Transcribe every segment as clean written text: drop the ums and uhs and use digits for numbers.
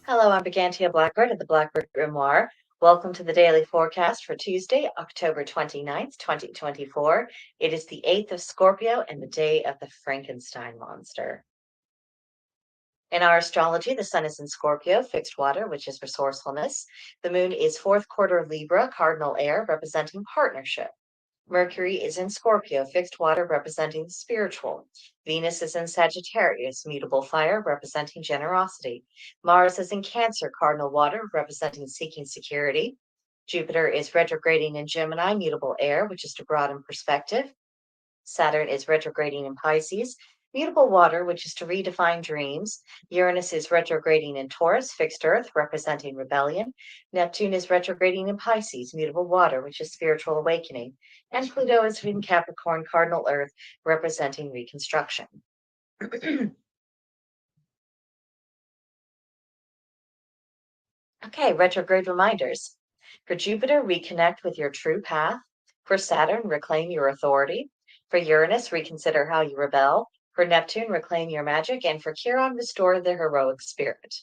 Hello, I'm Brigantia Blackbird of the Blackbird Grimoire. Welcome to the daily forecast for Tuesday, October 29th, 2024. It is the 8th of Scorpio and the day of the Frankenstein monster. In our astrology, the sun is in Scorpio, fixed water, which is resourcefulness. The moon is fourth quarter Libra, cardinal air, representing partnership. Mercury is in Scorpio, fixed water, representing the spiritual. Venus is in Sagittarius, mutable fire, representing generosity. Mars is in Cancer, cardinal water, representing seeking security. Jupiter is retrograding in Gemini, mutable air, which is to broaden perspective. Saturn is retrograding in Pisces, mutable water, which is to redefine dreams. Uranus is retrograding in Taurus, fixed earth, representing rebellion. Neptune is retrograding in Pisces, mutable water, which is spiritual awakening. And Pluto is in Capricorn, cardinal earth, representing reconstruction. Okay, retrograde reminders. For Jupiter, reconnect with your true path. For Saturn, reclaim your authority. For Uranus, reconsider how you rebel. For Neptune, reclaim your magic. And for Chiron, restore the heroic spirit.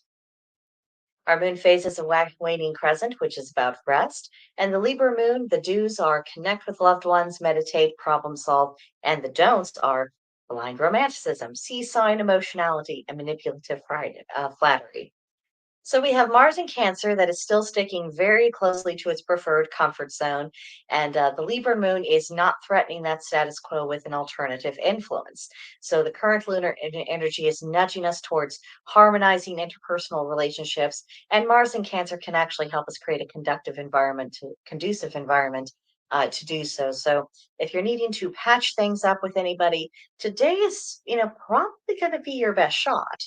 Our moon phase is a waning crescent, which is about rest. And the Libra moon, the do's are connect with loved ones, meditate, problem solve. And the don'ts are blind romanticism, see sign emotionality, and manipulative flattery. So we have Mars in Cancer that is still sticking very closely to its preferred comfort zone. And the Libra moon is not threatening that status quo with an alternative influence. So the current lunar energy is nudging us towards harmonizing interpersonal relationships. And Mars in Cancer can actually help us create a conducive environment to do so. So if you're needing to patch things up with anybody, today is, probably going to be your best shot,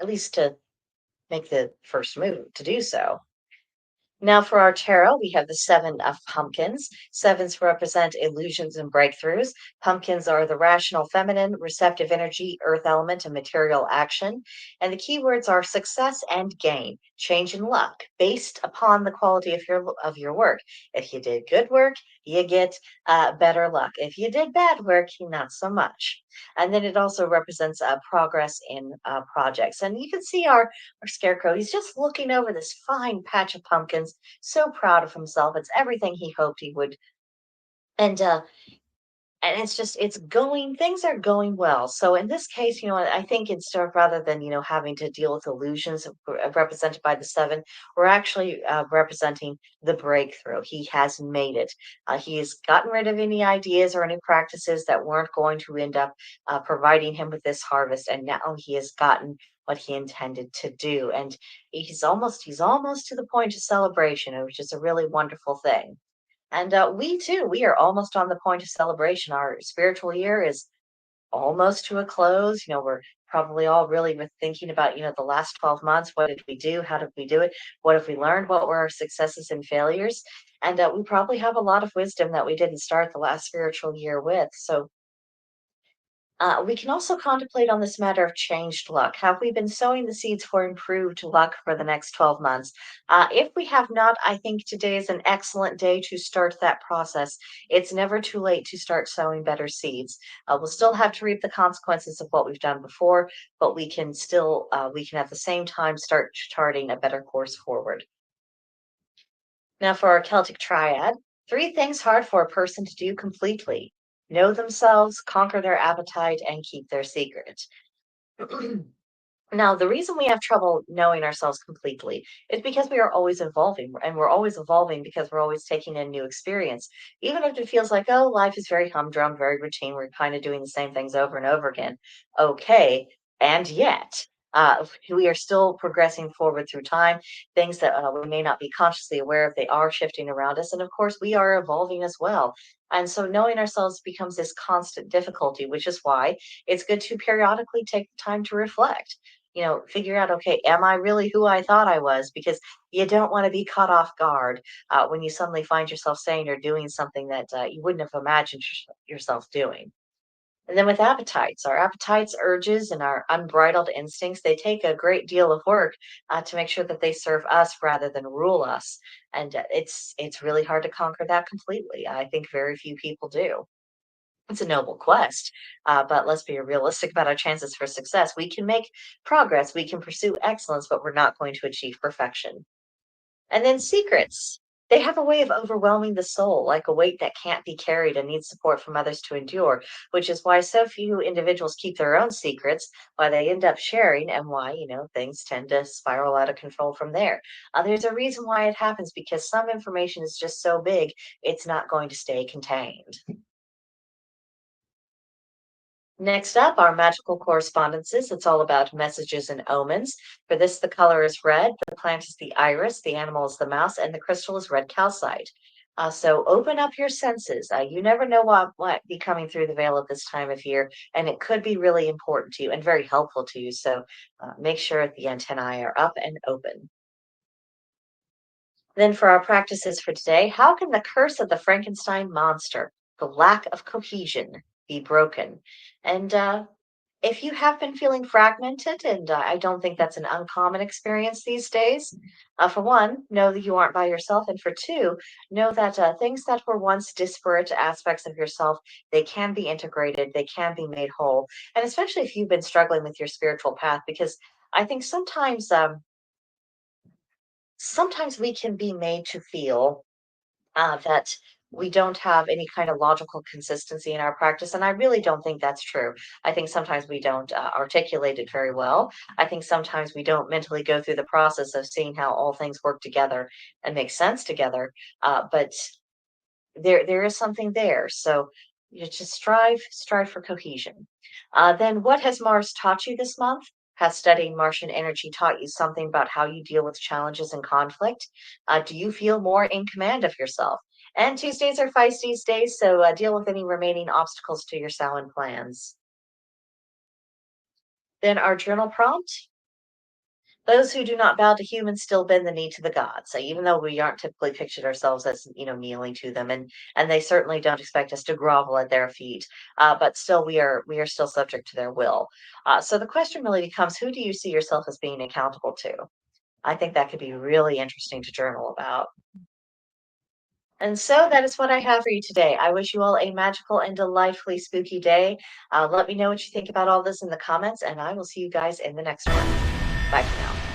at least to make the first move to do so. Now, for our tarot, we have the Seven of Pumpkins. Sevens represent illusions and breakthroughs. Pumpkins are the rational feminine, receptive energy, earth element, and material action. And the keywords are success and gain, change and luck, based upon the quality of your work. If you did good work, you get better luck. If you did bad work, not so much. And then it also represents progress in projects. And you can see our scarecrow. He's just looking over this fine patch of pumpkins, so proud of himself. It's everything he hoped he would. And it's just things are going well. So in this case, I think instead of rather than having to deal with illusions represented by the seven, we're actually representing the breakthrough. He has made it. He has gotten rid of any ideas or any practices that weren't going to end up providing him with this harvest, and now he has gotten what he intended to do, and he's almost to the point of celebration, which is a really wonderful thing. And we too, we are almost on the point of celebration. Our spiritual year is almost to a close. We're probably all really thinking about, the last 12 months. What did we do? How did we do it? What have we learned? What were our successes and failures? And we probably have a lot of wisdom that we didn't start the last spiritual year with. So we can also contemplate on this matter of changed luck. Have we been sowing the seeds for improved luck for the next 12 months? If we have not, I think today is an excellent day to start that process. It's never too late to start sowing better seeds. We'll still have to reap the consequences of what we've done before, but we can at the same time start charting a better course forward. Now, for our Celtic triad, three things hard for a person to do completely: know themselves, conquer their appetite, and keep their secret. Now, the reason we have trouble knowing ourselves completely is because we are always evolving, and we're always evolving because we're always taking in new experience. Even if it feels like, oh, life is very humdrum, very routine, we're kind of doing the same things over and over again. Okay, and yet, we are still progressing forward through time. Things that we may not be consciously aware of, they are shifting around us, and of course, we are evolving as well. And so, knowing ourselves becomes this constant difficulty, which is why it's good to periodically take the time to reflect, figure out, okay, am I really who I thought I was? Because you don't want to be caught off guard when you suddenly find yourself saying or doing something that you wouldn't have imagined yourself doing. And then with appetites, our appetites, urges, and our unbridled instincts, they take a great deal of work to make sure that they serve us rather than rule us. And it's really hard to conquer that completely. I think very few people do. It's a noble quest, but let's be realistic about our chances for success. We can make progress, we can pursue excellence, but we're not going to achieve perfection. And then secrets. They have a way of overwhelming the soul, like a weight that can't be carried and needs support from others to endure, which is why so few individuals keep their own secrets, why they end up sharing, and why, things tend to spiral out of control from there. There's a reason why it happens because some information is just so big, it's not going to stay contained. Next up are magical correspondences. It's all about messages and omens. For this, the color is red, the plant is the iris, the animal is the mouse, and the crystal is red calcite. So open up your senses. You never know what might be coming through the veil at this time of year, and it could be really important to you and very helpful to you. So make sure the antennae are up and open. Then for our practices for today, how can the curse of the Frankenstein monster, the lack of cohesion, be broken? And if you have been feeling fragmented, and I don't think that's an uncommon experience these days, for one, know that you aren't by yourself. And for two, know that things that were once disparate aspects of yourself, they can be integrated, they can be made whole. And especially if you've been struggling with your spiritual path, because I think sometimes we can be made to feel that we don't have any kind of logical consistency in our practice. And I really don't think that's true. I think sometimes we don't articulate it very well. I think sometimes we don't mentally go through the process of seeing how all things work together and make sense together. But there is something there. So you just strive for cohesion. Then what has Mars taught you this month? Has studying Martian energy taught you something about how you deal with challenges and conflict? Do you feel more in command of yourself? And Tuesdays are feisty days, so deal with any remaining obstacles to your Samhain plans. Then our journal prompt. Those who do not bow to humans still bend the knee to the gods. So even though we aren't typically pictured ourselves as, kneeling to them, and they certainly don't expect us to grovel at their feet, but still we are still subject to their will. So the question really becomes, who do you see yourself as being accountable to? I think that could be really interesting to journal about. And so that is what I have for you today. I wish you all a magical and delightfully spooky day. Let me know what you think about all this in the comments, and I will see you guys in the next one. Bye for now.